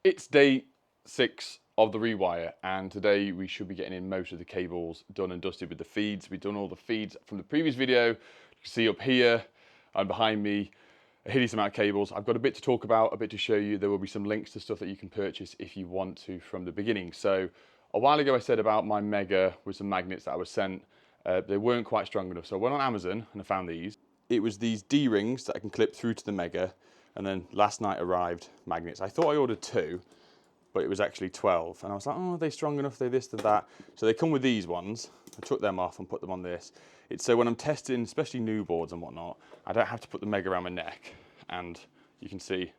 It's day 6 of the rewire, and today we should be getting in most of the cables done and dusted with the feeds. We've done all the feeds from the previous video. You can see up here and behind me a hideous amount of cables. I've got a bit to talk about, a bit to show you. There will be some links to stuff that you can purchase if you want to from the beginning. So a while ago I said about my Mega with some magnets that I was sent. They weren't quite strong enough, so I went on Amazon and I found these. It was these D-rings that I can clip through to the Mega, and then last night arrived magnets. I thought I ordered 2, but it was actually 12. And I was like, oh, are they strong enough? They this, and that. So they come with these ones. I took them off and put them on this. It's so when I'm testing, especially new boards and whatnot, I don't have to put the Mega around my neck. And you can see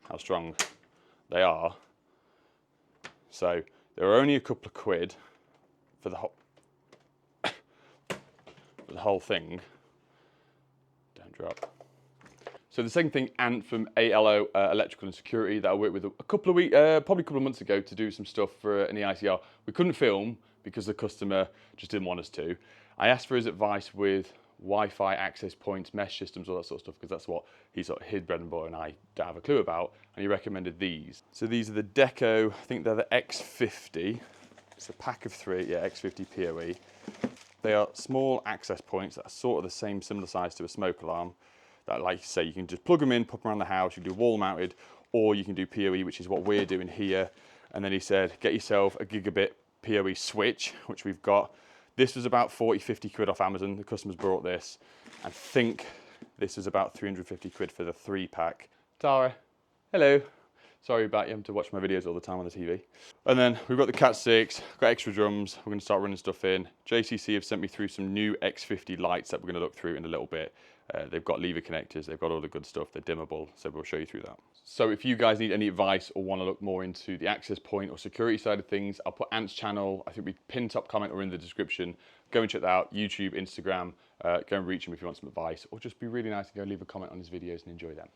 how strong they are. So they were only a couple of quid for the whole thing. Don't drop. So the second thing, Ant from ALO Electrical and Security, that I worked with a couple of weeks, probably a couple of months ago, to do some stuff for an EICR. We couldn't film because the customer just didn't want us to. I asked for his advice with Wi-Fi access points, mesh systems, all that sort of stuff, because that's what he's sort of his bread and butter and I don't have a clue about. And he recommended these. So these are the Deco, I think they're the X50. It's a pack of 3, yeah, X50 PoE. They are small access points that are sort of the same, similar size to a smoke alarm. That, like you say, you can just plug them in, put them around the house. You can do wall mounted, or you can do PoE, which is what we're doing here. And then he said, get yourself a gigabit PoE switch, which we've got. This was about 40, 50 quid off Amazon. The customers brought this. I think this was about 350 quid for the 3-pack. Tara, hello. Sorry about you having to watch my videos all the time on the TV. And then we've got the Cat 6, got extra drums. We're going to start running stuff in. JCC have sent me through some new X50 lights that we're going to look through in a little bit. They've got lever connectors, they've got all the good stuff, they're dimmable, so we'll show you through that. So if you guys need any advice or want to look more into the access point or security side of things, I'll put Ant's channel, I think we pinned top comment or in the description. Go and check that out, YouTube, Instagram, go and reach him if you want some advice, or just be really nice and go leave a comment on his videos and enjoy them.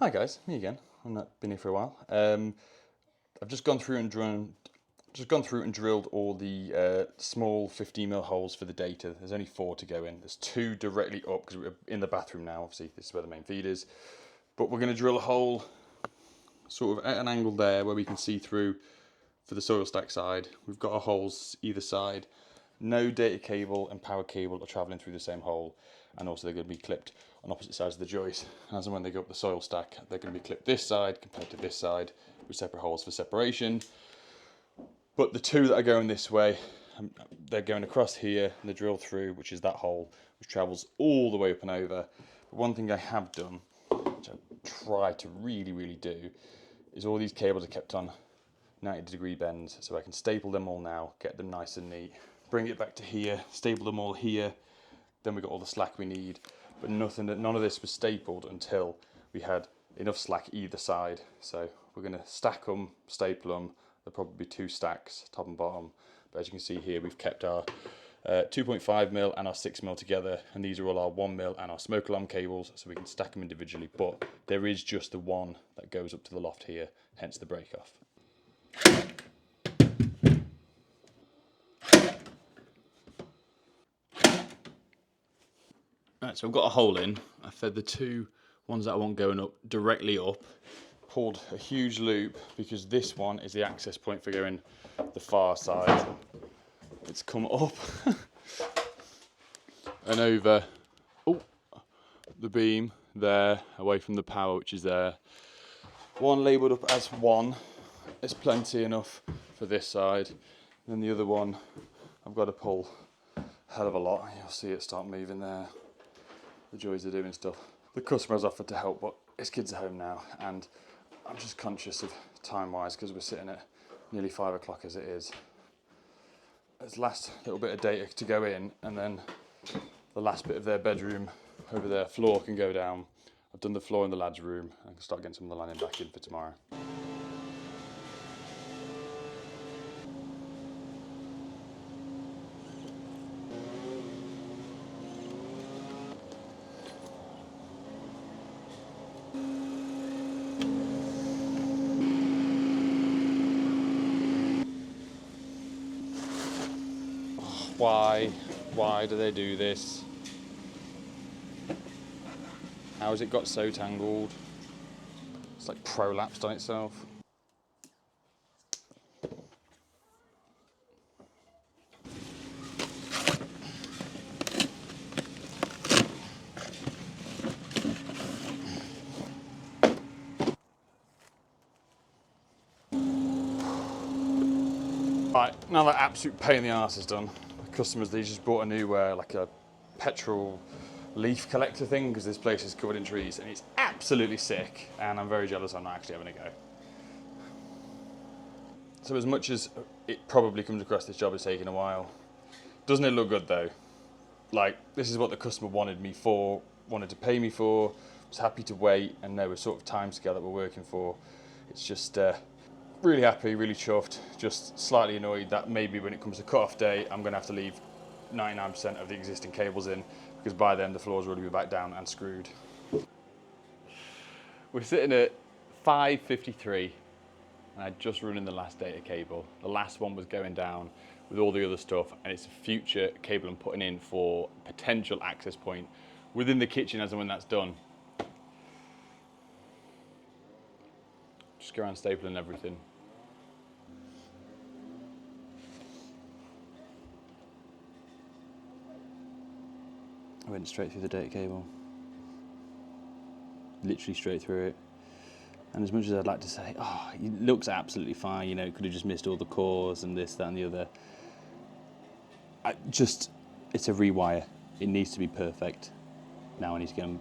Hi guys, me again. I've not been here for a while. I've just gone through and drilled all the small 15mm holes for the data. There's only 4 to go in. There's 2 directly up because we're in the bathroom now. Obviously, this is where the main feed is. But we're going to drill a hole sort of at an angle there where we can see through for the soil stack side. We've got our holes either side. No data cable and power cable are travelling through the same hole, and also they're going to be clipped on opposite sides of the joist. As and when they go up the soil stack, they're going to be clipped this side compared to this side with separate holes for separation. But the two that are going this way, they're going across here and they drill through, which is that hole, which travels all the way up and over. But one thing I have done, which I try to really do, is all these cables are kept on 90-degree bends, so I can staple them all now, get them nice and neat, bring it back to here, staple them all here, then we've got all the slack we need. But none of this was stapled until we had enough slack either side. So we're going to stack them, staple them. There'll probably be 2 stacks, top and bottom. But as you can see here, we've kept our 2.5mm and our 6mm together, and these are all our 1mm and our smoke alarm cables, so we can stack them individually. But there is just the one that goes up to the loft here, hence the break off. Right, so I've got a hole in. I fed the 2 ones that I want going up directly up. Pulled a huge loop because this one is the access point for going the far side. It's come up and over the beam there, away from the power, which is there. One labelled up as 1. It's plenty enough for this side. And then the other one, I've got to pull a hell of a lot. You'll see it start moving there. The joys are doing stuff. The customer has offered to help, but his kids are home now, and I'm just conscious of time-wise because we're sitting at nearly 5 o'clock as it is. There's last little bit of data to go in, and then the last bit of their bedroom over their floor can go down. I've done the floor in the lads' room. I can start getting some of the lining back in for tomorrow. Why do they do this? How has it got so tangled? It's like prolapsed on itself. Right, now that absolute pain in the arse is done, the customers, they just bought a new like a petrol leaf collector thing, because this place is covered in trees and it's absolutely sick, and I'm very jealous I'm not actually having a go. So as much as it probably comes across this job is taking a while, doesn't it look good though? Like, this is what the customer wanted to pay me for, was happy to wait, and know a sort of time scale that we're working for. It's just really happy, really chuffed, just slightly annoyed that maybe when it comes to cut-off day, I'm going to have to leave 99% of the existing cables in, because by then the floors will already be back down and screwed. We're sitting at 5:53, and I'd just run in the last data cable. The last one was going down with all the other stuff, and it's a future cable I'm putting in for potential access point within the kitchen as and when that's done. Just go around stapling everything. I went straight through the data cable. Literally straight through it. And as much as I'd like to say, oh, it looks absolutely fine, you know, could have just missed all the cores and this, that and the other. It's a rewire. It needs to be perfect. Now I need to go and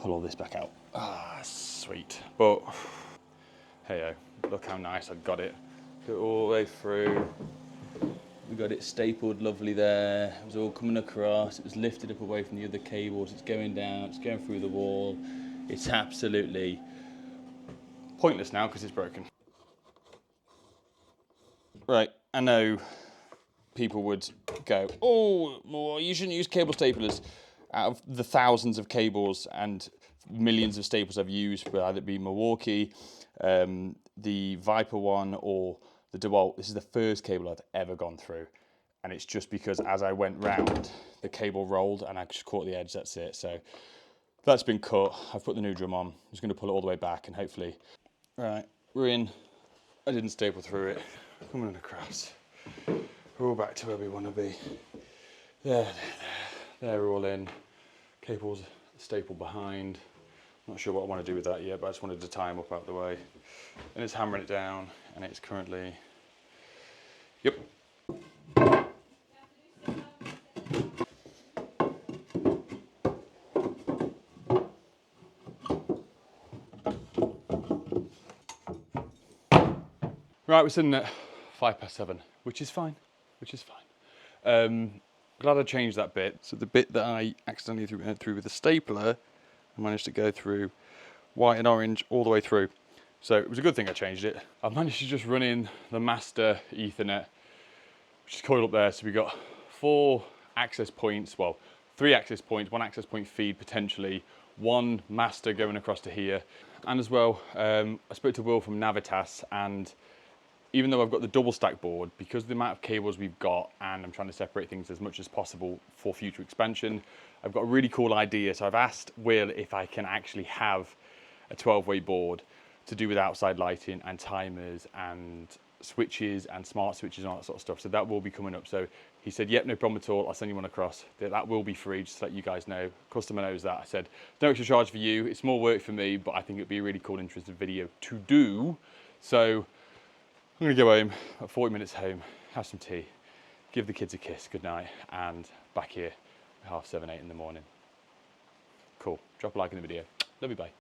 pull all this back out. Ah, sweet. But, hey-oh, look how nice I've got it. Go all the way through. We got it stapled lovely there. It was all coming across. It was lifted up away from the other cables. It's going down, it's going through the wall. It's absolutely pointless now because it's broken. Right, I know people would go, oh, well, you shouldn't use cable staplers. Out of the thousands of cables and millions of staples I've used, whether it be Milwaukee, the Viper one, or the DeWalt, this is the first cable I've ever gone through. And it's just because as I went round, the cable rolled and I just caught the edge, that's it. So That's been cut. I've put the new drum on. I'm just going to pull it all the way back and hopefully... Right, we're in. I didn't staple through it. Coming across. We're all back to where we want to be. There. They're all in. Cables stapled behind. Not sure what I want to do with that yet, but I just wanted to tie them up out the way. And it's hammering it down, and it's currently... Yep. Right, we're sitting at 7:05, which is fine, glad I changed that bit. So the bit that I accidentally went through with the stapler, I managed to go through white and orange all the way through. So it was a good thing I changed it. I've managed to just run in the master Ethernet, which is coiled up there. So we've got 4 access points, well, 3 access points, 1 access point feed potentially, 1 master going across to here. And as well, I spoke to Will from Navitas, and even though I've got the double stack board, because of the amount of cables we've got, and I'm trying to separate things as much as possible for future expansion, I've got a really cool idea. So I've asked Will if I can actually have a 12-way board to do with outside lighting and timers and switches and smart switches and all that sort of stuff. So that will be coming up. So he said, yep, no problem at all. I'll send you one across. That will be free, just to let you guys know. Customer knows that. I said, no extra charge for you. It's more work for me, but I think it'd be a really cool, interesting video to do. So I'm going to go home, about 40 minutes home, have some tea, give the kids a kiss, good night, and back here at 7:30, 8 in the morning. Cool. Drop a like in the video. Love you, bye.